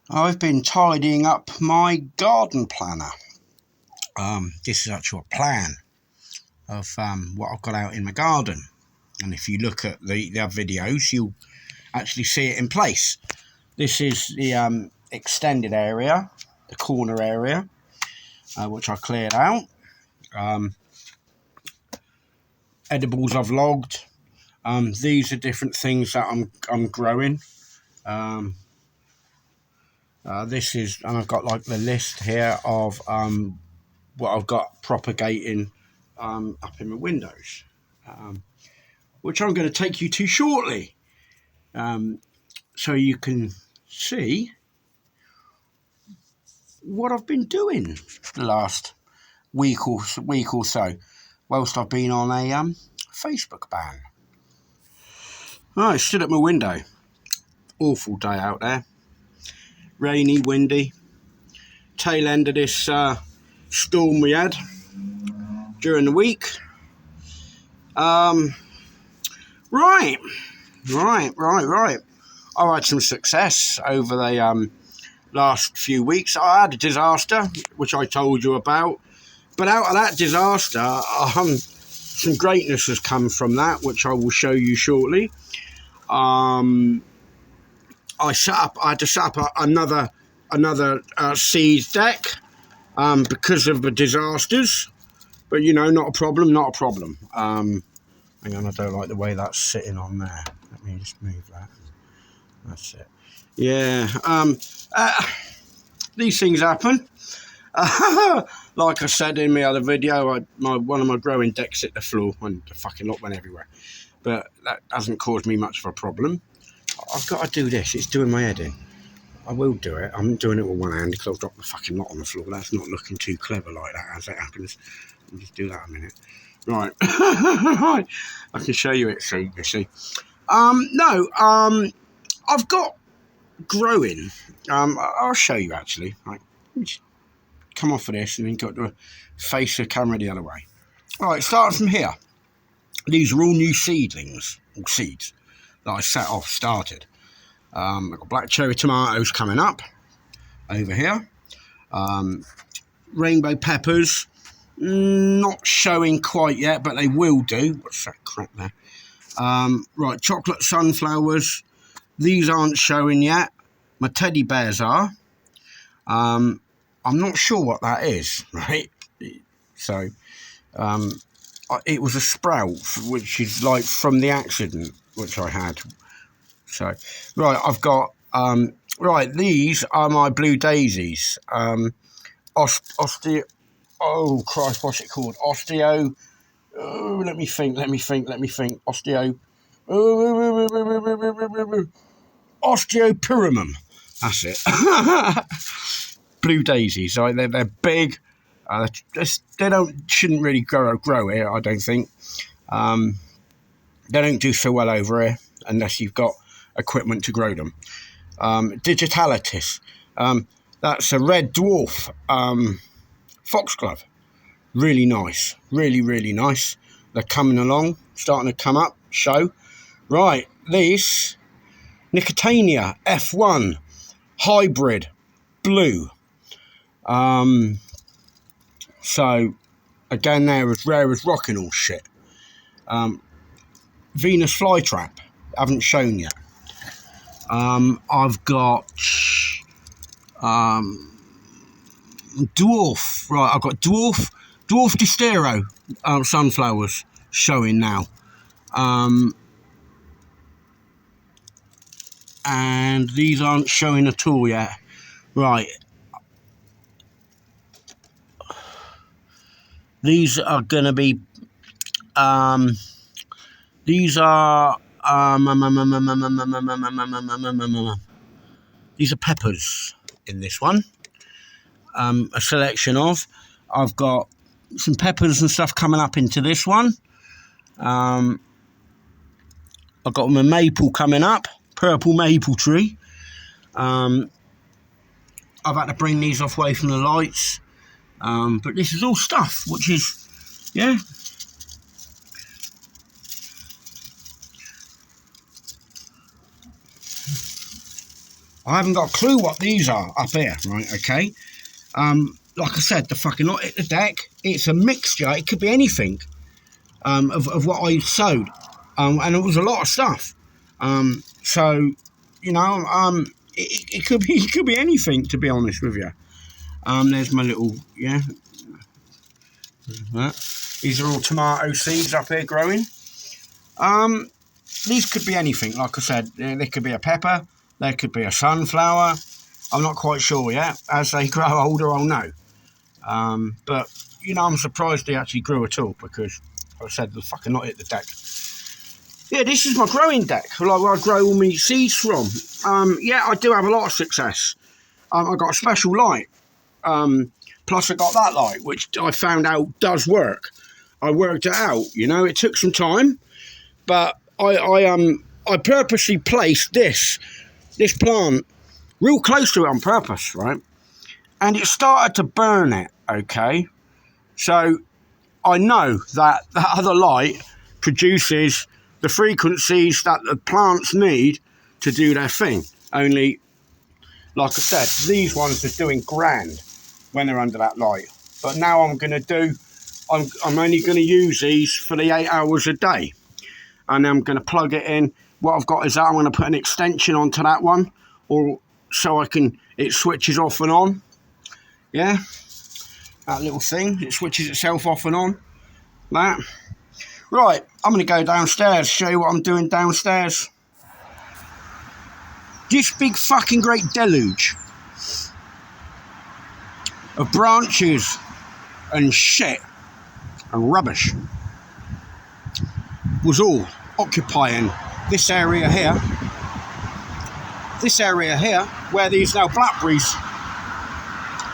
I've been tidying up my garden planner. This is actually a plan of what I've got out in my garden. And if you look at the other videos, you'll actually see it in place. This is the extended area, the corner area, which I cleared out. Edibles I've logged. These are different things that I'm growing. This is, and I've got like the list here of what I've got propagating up in my windows, which I'm going to take you to shortly, so you can see what I've been doing the last week or so, whilst I've been on a Facebook ban. I stood at my window. Awful day out there. Rainy, windy. Tail end of this storm we had during the week. Right. I've had some success over the last few weeks. I had a disaster, which I told you about. But out of that disaster, some greatness has come from that, which I will show you shortly. I had to set up another seed deck because of the disasters. But, you know, not a problem. Hang on, I don't like the way that's sitting on there. Let me just move that. That's it. Yeah. These things happen. Like I said in my other video, one of my growing decks hit the floor and the fucking lot went everywhere. But that hasn't caused me much of a problem. I've got to do this. It's doing my head in. I will do it. I'm doing it with one hand because I've dropped the fucking lot on the floor. That's not looking too clever like that as it happens. I'll just do that a minute. Right. Right. I can show you it, see. You see. I've got growing. I'll show you actually. Right. Just come off of this and then got to face the camera the other way. All right, starting from here. These are all new seedlings, or seeds, that I started. I've got black cherry tomatoes coming up over here. Rainbow peppers, not showing quite yet, but they will do. What's that crap there? Right, chocolate sunflowers. These aren't showing yet. My teddy bears are. I'm not sure what that is, right? So, it was a sprout, which is like from the accident, which I had. So, right, I've got, right, these are my blue daisies. Oh, Christ, what's it called? Osteo, let me think. Osteopyramum. That's it. Blue daisies. So they're big. Shouldn't really grow here, I don't think. They don't do so well over here unless you've got equipment to grow them. Digitalitis. That's a red dwarf foxglove. Really nice. Really nice. They're coming along, starting to come up, show. Right, this Nicotania F1 hybrid blue. So again, they're as rare as rocking all shit. Venus flytrap, haven't shown yet. I've got dwarf. Right, I've got dwarf distero sunflowers showing now. And these aren't showing at all yet. Right. These are going to be, these are peppers in this one. A selection of. I've got some peppers and stuff coming up into this one. I've got my maple coming up, purple maple tree. I've had to bring these off away from the lights. But this is all stuff, which is, yeah. I haven't got a clue what these are up here, right, okay? Like I said, the fucking lot hit the deck. It's a mixture, it could be anything of what I sowed. And it was a lot of stuff. So, you know, it could be anything, to be honest with you. There's my little, yeah. These are all tomato seeds up here growing. These could be anything, like I said. There could be a pepper, there could be a sunflower. I'm not quite sure yet. As they grow older, I'll know. But, you know, I'm surprised they actually grew at all because, like I said, they'll fucking not hit the deck. Yeah, this is my growing deck, like where I grow all my seeds from. Yeah, I do have a lot of success. I've got a special light. Plus I got that light, which I found out does work. I worked it out, you know. It took some time, but I purposely placed this plant real close to it on purpose, right? And it started to burn it, okay? So I know that other light produces the frequencies that the plants need to do their thing. Only, like I said, these ones are doing grand when they're under that light. But now I'm only going to use these for the 8 hours a day. And I'm going to plug it in. What I've got is that I'm going to put an extension onto that one, or so it switches off and on. Yeah, that little thing, it switches itself off and on. That. Right, I'm going to go downstairs, show you what I'm doing downstairs. This big fucking great deluge of branches and shit and rubbish was all occupying this area here. This area here, where these now blackberries,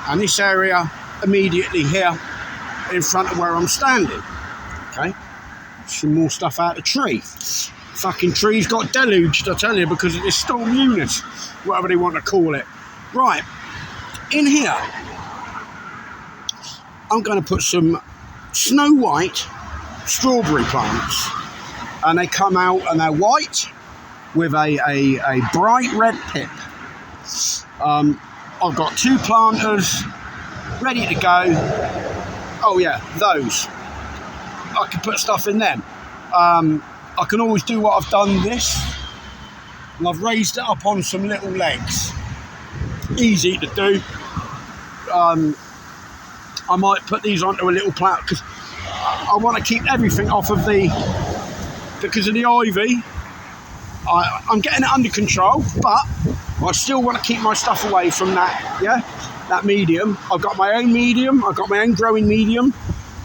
and this area immediately here in front of where I'm standing. Okay, some more stuff out of the tree. Fucking trees got deluged, I tell you, because of this storm Eunice, whatever they want to call it. Right, in here, I'm going to put some snow white strawberry plants, and they come out and they're white with a bright red pip. I've got 2 planters ready to go. Oh yeah, those. I can put stuff in them. I can always do what I've done this, and I've raised it up on some little legs. Easy to do. I might put these onto a little plat because I want to keep everything off of because of the ivy. I'm getting it under control, but I still want to keep my stuff away from that, yeah, that medium. I've got my own medium, I've got my own growing medium,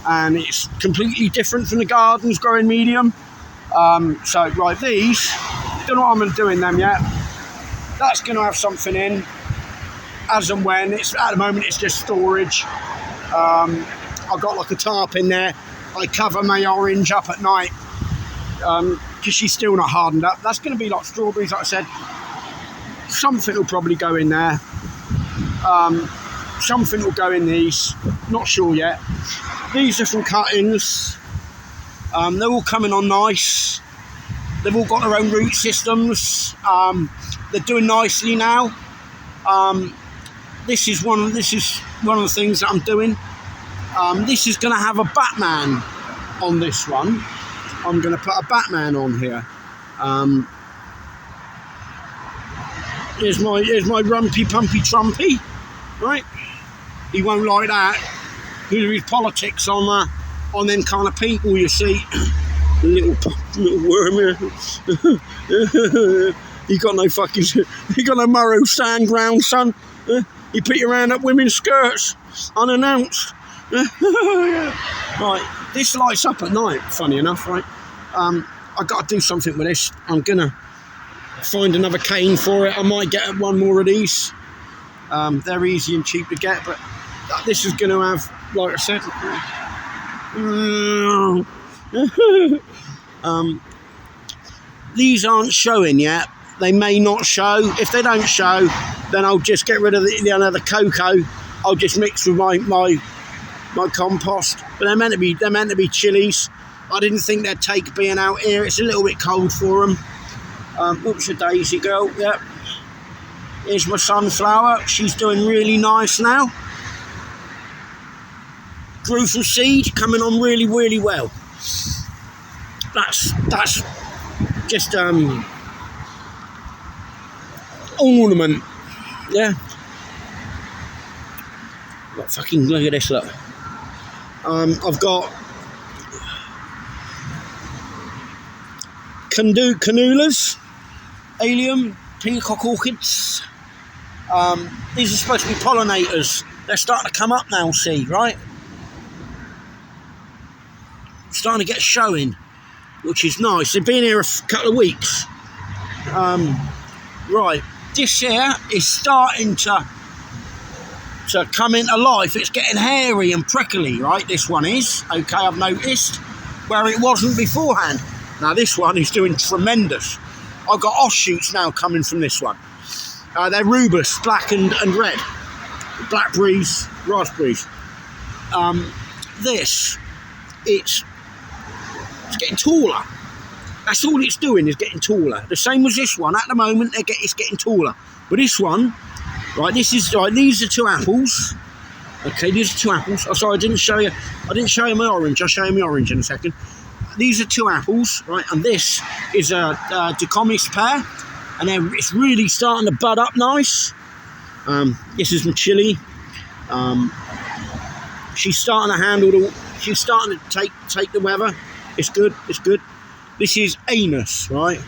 and it's completely different from the garden's growing medium. So, right, these, don't know what I'm going to do in them yet. That's going to have something in, as and when. At the moment, it's just storage. I've got like a tarp in there. I cover my orange up at night, because she's still not hardened up. That's going to be like strawberries, like I said. Something will probably go in there. Something will go in these. Not sure yet. These are some cuttings. They're all coming on nice. They've all got their own root systems. They're doing nicely now. This is one of the things that I'm doing. This is going to have a Batman on this one. I'm going to put a Batman on here. Here's my rumpy pumpy trumpy, right? He won't like that. Because of his politics on them kind of people, you see. little worm here. He got no marrow stand ground, son. He put your hand up women's skirts, unannounced. Right, this lights up at night, funny enough, right? I've got to do something with this. I'm going to find another cane for it. I might get one more of these. They're easy and cheap to get, but this is going to have, like I said, these aren't showing yet. They may not show. If they don't show, then I'll just get rid of the cocoa. I'll just mix with my compost. But they're meant to be chilies. I didn't think they'd take being out here. It's a little bit cold for them. Oops, a daisy girl. Yep. Here's my sunflower. She's doing really nice now. Grew from seed, coming on really, really well. That's just ornament. Yeah. Look, fucking look at this, look. I've got cannulas, allium, peacock orchids. These are supposed to be pollinators. They're starting to come up now, see, right? Starting to get showing, which is nice. They've been here a couple of weeks. Right, this here is starting to come into life. It's getting hairy and prickly, right? This one is, okay, I've noticed, where it wasn't beforehand. Now this one is doing tremendous. I've got offshoots now coming from this one. They're rubus, black and red. Blackberries, raspberries. This, it's getting taller. That's all it's doing, is getting taller. The same as this one. At the moment, it's getting taller. But this one, right, these are 2 apples. Okay, these are 2 apples. Oh, sorry, I didn't show you my orange. I'll show you my orange in a second. These are 2 apples, right, and this is a Decomis pear, and it's really starting to bud up nice. This is my chili. She's starting to handle she's starting to take the weather. It's good, it's good. This is anus, right?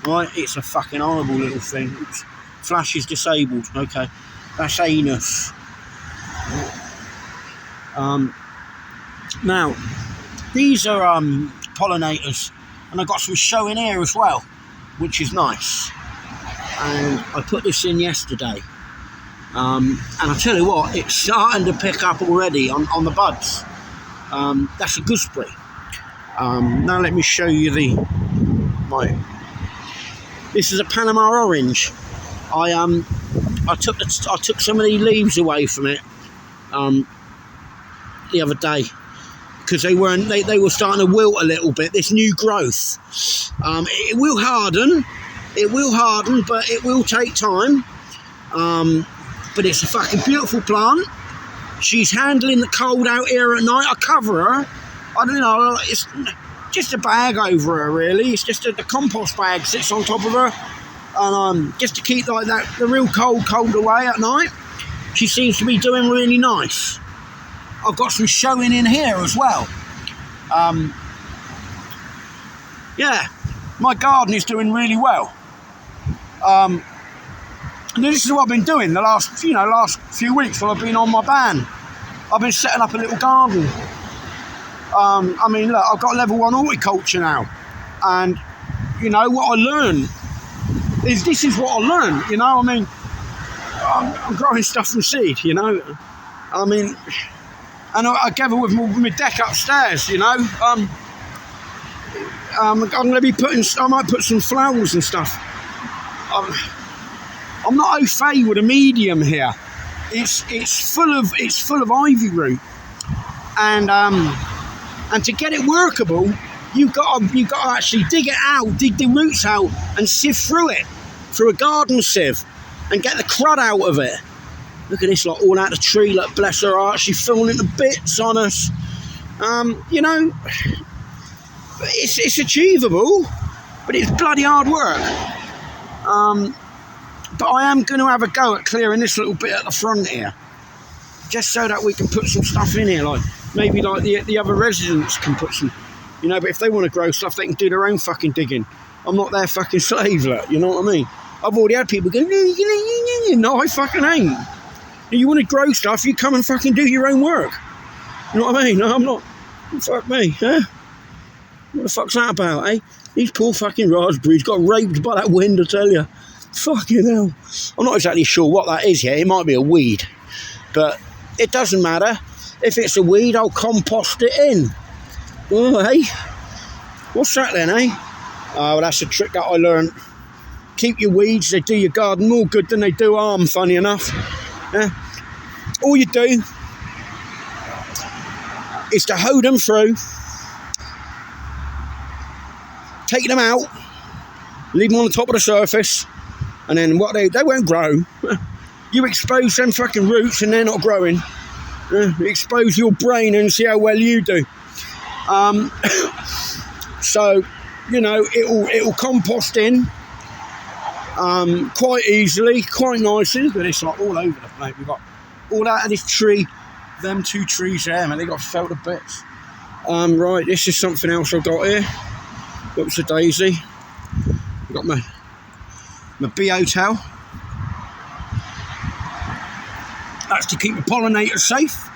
Right, it's a fucking horrible little thing. Oops. Flash is disabled, okay. That's anus. Now, these are pollinators, and I've got some showing here as well, which is nice. And I put this in yesterday. And I tell you what, it's starting to pick up already on the buds. That's a gooseberry. Now let me show you this is a Panama orange. I took some of the leaves away from it the other day because they were starting to wilt a little bit. This new growth, it will harden, but it will take time. But it's a fucking beautiful plant. She's handling the cold out here at night. I cover her. I don't know, it's just a bag over her, really. It's just the compost bag sits on top of her. And just to keep like that, the real cold away at night. She seems to be doing really nice. I've got some showing in here as well. Yeah, my garden is doing really well. And this is what I've been doing the last few weeks while I've been on my ban. I've been setting up a little garden. I mean, look, I've got level 1 horticulture now, and you know what I learned is this is what I learned. You know, I mean, I'm growing stuff from seed. You know, I mean, and I gather with my deck upstairs. You know, I'm going to be I might put some flowers and stuff. I'm not au fait with a medium here. It's full of ivy root, and to get it workable, you've got to actually dig the roots out, and sieve through it through a garden sieve, and get the crud out of it. Look at this, like all out the tree, like bless her heart, she's falling to bits on us. You know, it's achievable, but it's bloody hard work. But I am going to have a go at clearing this little bit at the front here, just so that we can put some stuff in here, like maybe like the other residents can put some, you know, but if they want to grow stuff, they can do their own fucking digging. I'm not their fucking slave, look, you know what I mean? I've already had people going, no, I fucking ain't. You want to grow stuff, you come and fucking do your own work. You know what I mean? No, I'm not. Fuck me, huh? What the fuck's that about, eh? These poor fucking raspberries got raped by that wind, I tell you. Fucking hell. I'm not exactly sure what that is yet. It might be a weed. But it doesn't matter. If it's a weed, I'll compost it in. Oh, hey? What's that then, eh? Well, that's a trick that I learned. Keep your weeds. They do your garden more good than they do harm, funny enough. Yeah? All you do is to hoe them through, take them out, leave them on the top of the surface, And then what they won't grow. You expose them fucking roots and they're not growing. Expose your brain and see how well you do. So, you know, it'll compost in quite easily, quite nicely. But it's like all over the place. We've got all out of this tree, them 2 trees there, man, they got felled to bits. Right, this is something else I've got here. Whoops a daisy. I've got my bee hotel. That's to keep the pollinators safe.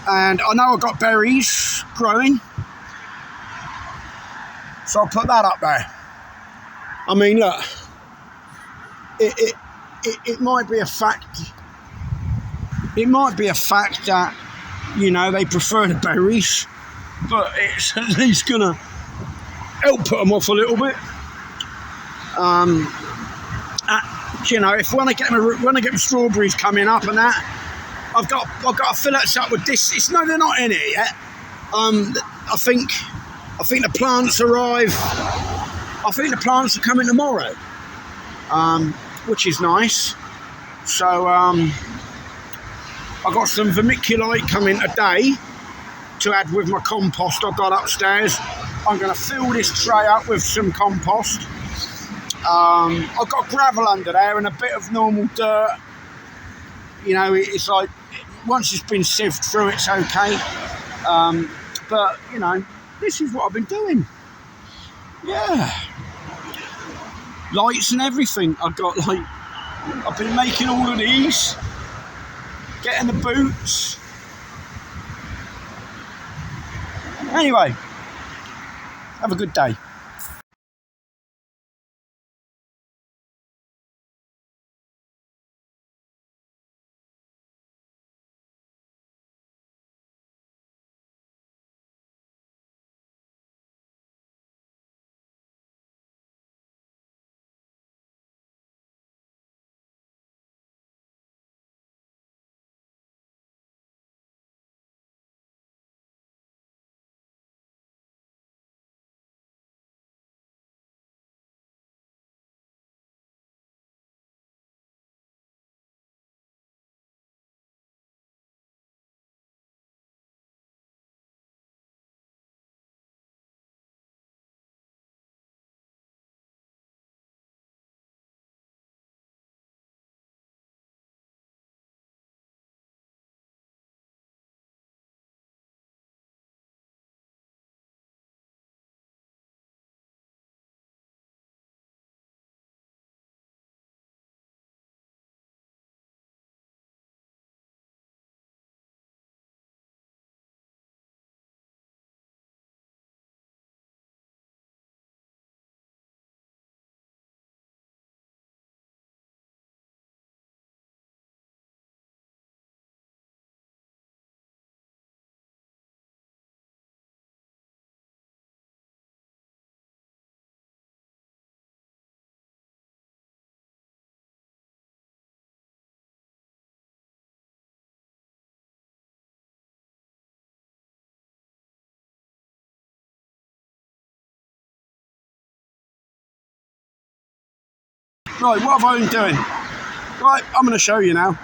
And I know I've got berries growing, so I'll put that up there. I mean, look, it might be a fact. It might be a fact that, you know, they prefer the berries, but it's at least gonna help put them off a little bit. You know, if when I get my strawberries coming up and that, I've got to fill it up with this. No, they're not in it yet. I think the plants arrive. I think the plants are coming tomorrow, which is nice. So I got some vermiculite coming today to add with my compost I've got upstairs. I'm going to fill this tray up with some compost. I've got gravel under there and a bit of normal dirt. You know, it's like, once it's been sieved through, it's okay. But, you know, this is what I've been doing. Yeah. Lights and everything. I've been making all of these. Getting the boots. Anyway, have a good day. Right, what have I been doing? Right, I'm going to show you now.